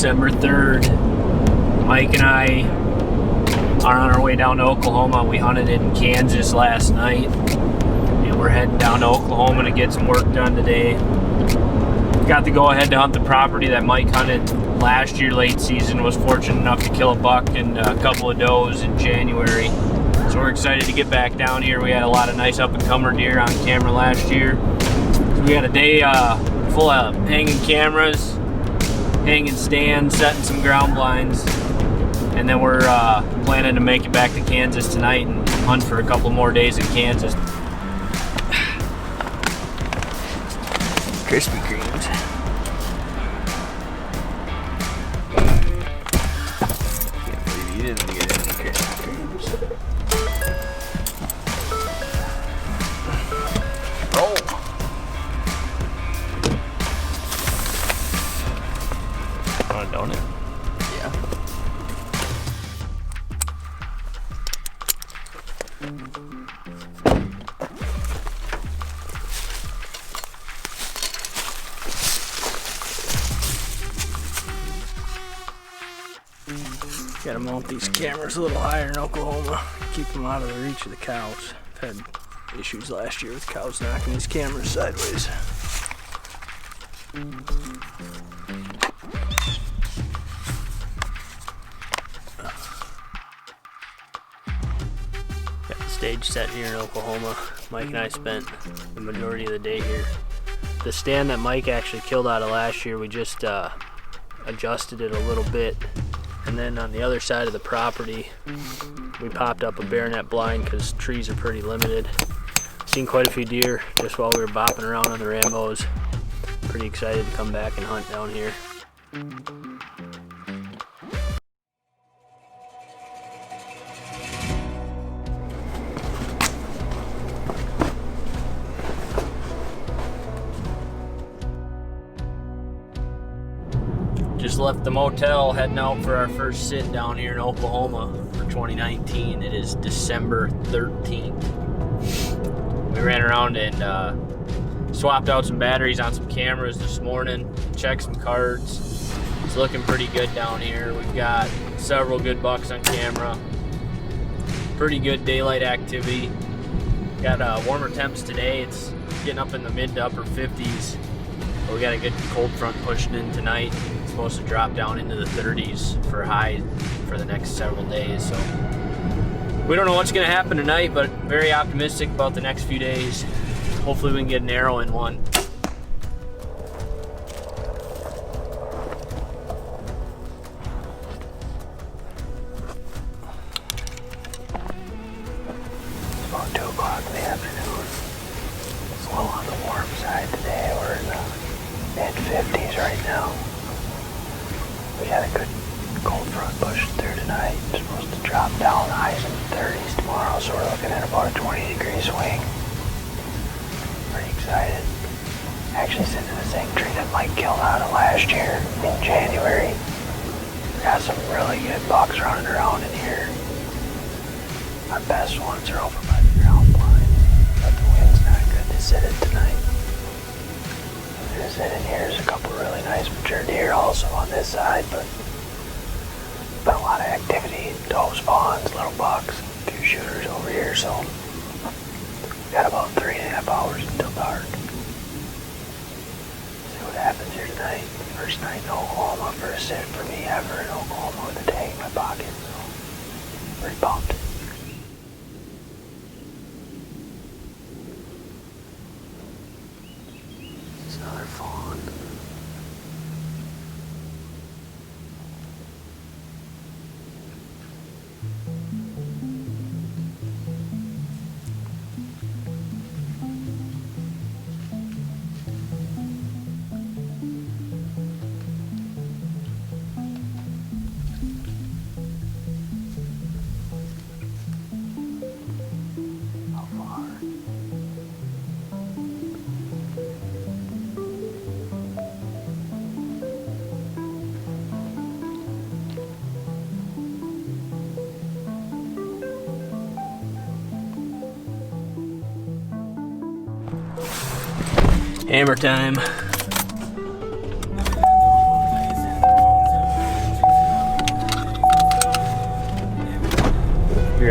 December 3rd. Mike and I are on our way down to Oklahoma. We hunted in Kansas last night, and we're heading down to Oklahoma to get some work done today. Got to go ahead to hunt the property that Mike hunted last year late season. Was fortunate enough to kill a buck and a couple of does in January. So we're excited to get back down here. We had a lot of nice up-and-comer deer on camera last year. So we had a day full of hanging cameras, hanging stands, setting some ground blinds, and then we're planning to make it back to Kansas tonight and hunt for a couple more days in Kansas. Krispy Kremes. Can't believe you didn't get any Krispy Kremes. Roll. Want a donut? Yeah. Gotta mount these cameras a little higher in Oklahoma. Keep them out of the reach of the cows. I've had issues last year with cows knocking these cameras sideways. Got the stage set here in Oklahoma. Mike and I spent the majority of the day here. The stand that Mike actually killed out of last year, we just adjusted it a little bit. And then on the other side of the property, we popped up a baronet blind because trees are pretty limited. Seen quite a few deer just while we were bopping around on the Rambos. Pretty excited to come back and hunt down here. Just left the motel, heading out for our first sit down here in Oklahoma for 2019. It is December 13th. We ran around and swapped out some batteries on some cameras this morning, checked some cards. It's looking pretty good down here. We've got several good bucks on camera. Pretty good daylight activity. Got warmer temps today. It's getting up in the mid to upper 50s. But we got a good cold front pushing in tonight. Supposed to drop down into the 30s for highs for the next several days. So we don't know what's going to happen tonight, but very optimistic about the next few days. Hopefully we can get an arrow in one. It's about 2 o'clock in the afternoon. It's a little on the warm side today. We're in the mid-50s right now. We had a good cold front pushing through tonight. It's supposed to drop down highs in the 30s tomorrow, so we're looking at about a 20-degree swing. Pretty excited. Actually sitting in the same tree that Mike killed out of last year in January. We got some really good bucks running around in here. Our best ones are over by the ground blind, but the wind's not good to sit in tonight. Sit in here. There's a couple really nice mature deer also on this side, but been a lot of activity, doe spawns, little bucks, a few shooters over here, so got about 3.5 hours until dark. See what happens here tonight. First night in Oklahoma, first sit for me ever in Oklahoma with a tag in my pocket, so pretty pumped. Another fawn. How far? Hammer time.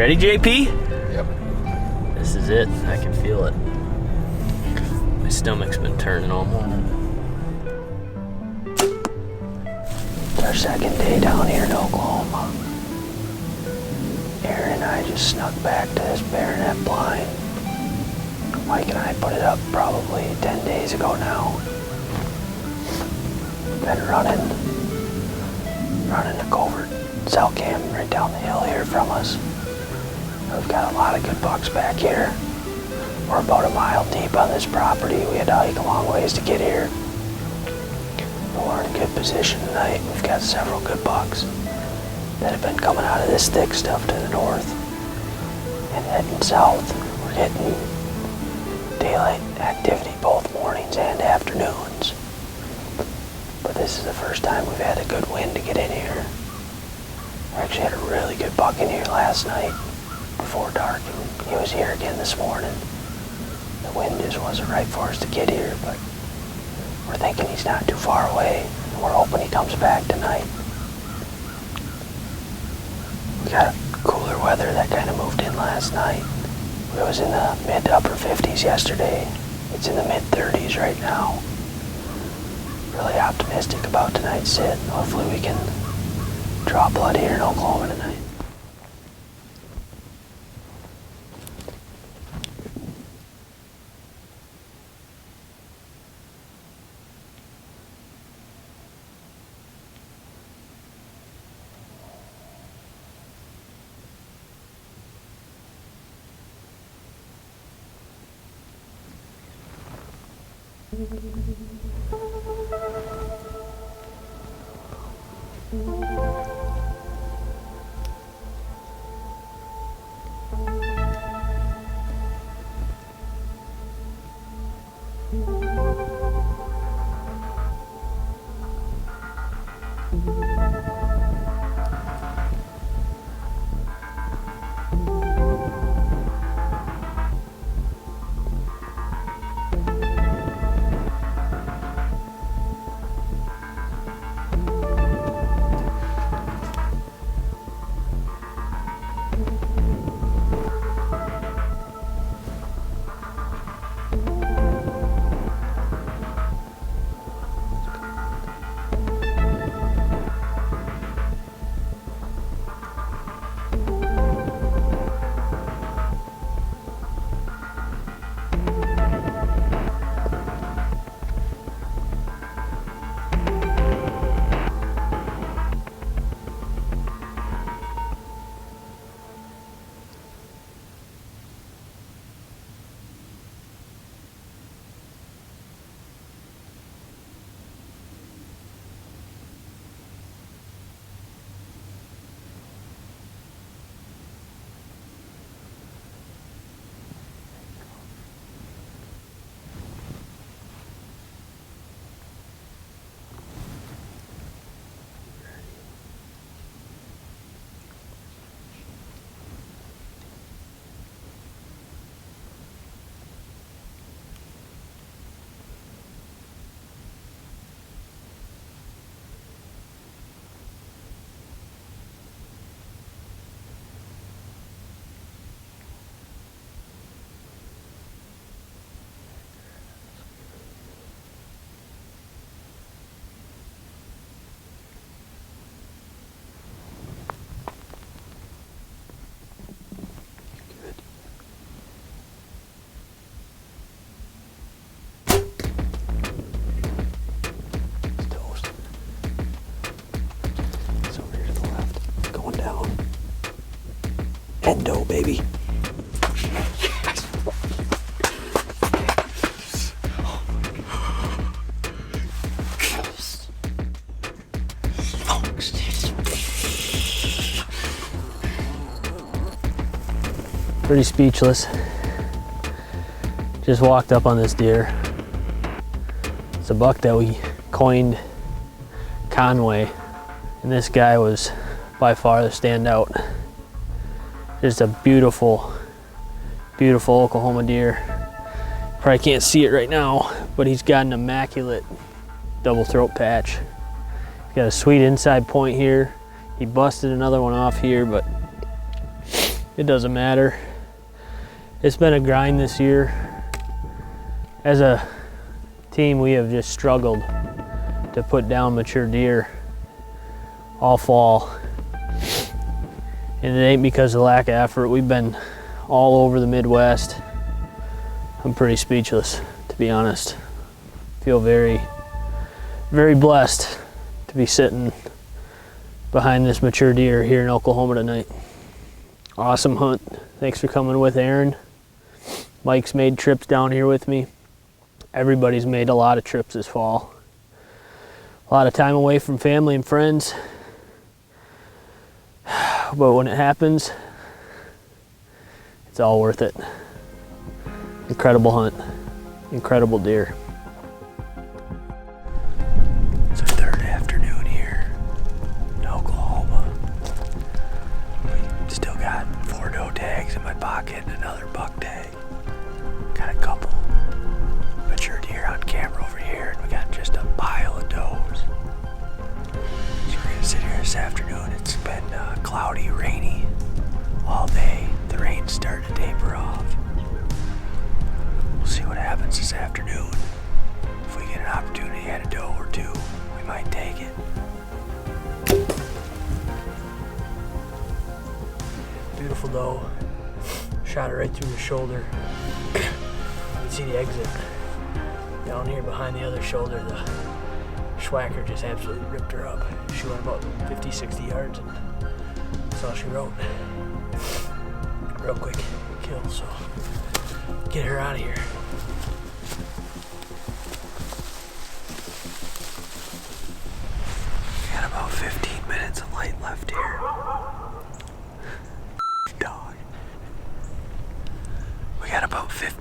ready, JP? Yep. This is it. I can feel it. My stomach's been turning all morning. It's our second day down here in Oklahoma. Aaron and I just snuck back to this baronet blind. Mike and I put it up probably 10 days ago now. Been running a covert cell cam right down the hill here from us. We've got a lot of good bucks back here. We're about a mile deep on this property. We had to hike a long ways to get here. But we're in a good position tonight. We've got several good bucks that have been coming out of this thick stuff to the north and heading south. We're getting daylight activity both mornings and afternoons. But this is the first time we've had a good wind to get in here. We actually had a really good buck in here last night before dark, and he was here again this morning. The wind just wasn't right for us to get here, but we're thinking he's not too far away, and we're hoping he comes back tonight. We got cooler weather that kind of moved in last night. It was in the mid to upper 50s yesterday. It's in the mid 30s right now. Really optimistic about tonight's sit. Hopefully we can draw blood here in Oklahoma tonight. Endo, baby. Pretty speechless. Just walked up on this deer. It's a buck that we coined Conway, and this guy was by far the standout. Just a beautiful, beautiful Oklahoma deer. Probably can't see it right now, but he's got an immaculate double throat patch. He's got a sweet inside point here. He busted another one off here, but it doesn't matter. It's been a grind this year. As a team, we have just struggled to put down mature deer all fall. And it ain't because of lack of effort. We've been all over the Midwest. I'm pretty speechless, to be honest. Feel very, very blessed to be sitting behind this mature deer here in Oklahoma tonight. Awesome hunt. Thanks for coming with Aaron. Mike's made trips down here with me. Everybody's made a lot of trips this fall. A lot of time away from family and friends. But when it happens, it's all worth it. Incredible hunt, incredible deer. It's our third afternoon here in Oklahoma. We still got 4 doe tags in my pocket and another buck tag. Got a couple mature deer on camera over here, and we got just a pile of does. So we're gonna sit here this afternoon. It's been cloudy, rainy all day. The rain's starting to taper off. We'll see what happens this afternoon. If we get an opportunity at a doe or two, we might take it. Beautiful doe. Shot it right through the shoulder. You can see the exit down here behind the other shoulder. The schwacker just absolutely ripped her up. She went about 50, 60 yards, and that's all she wrote. Real quick kill, so get her out of here. We got about 15 minutes of light left here. Dog. We got about 15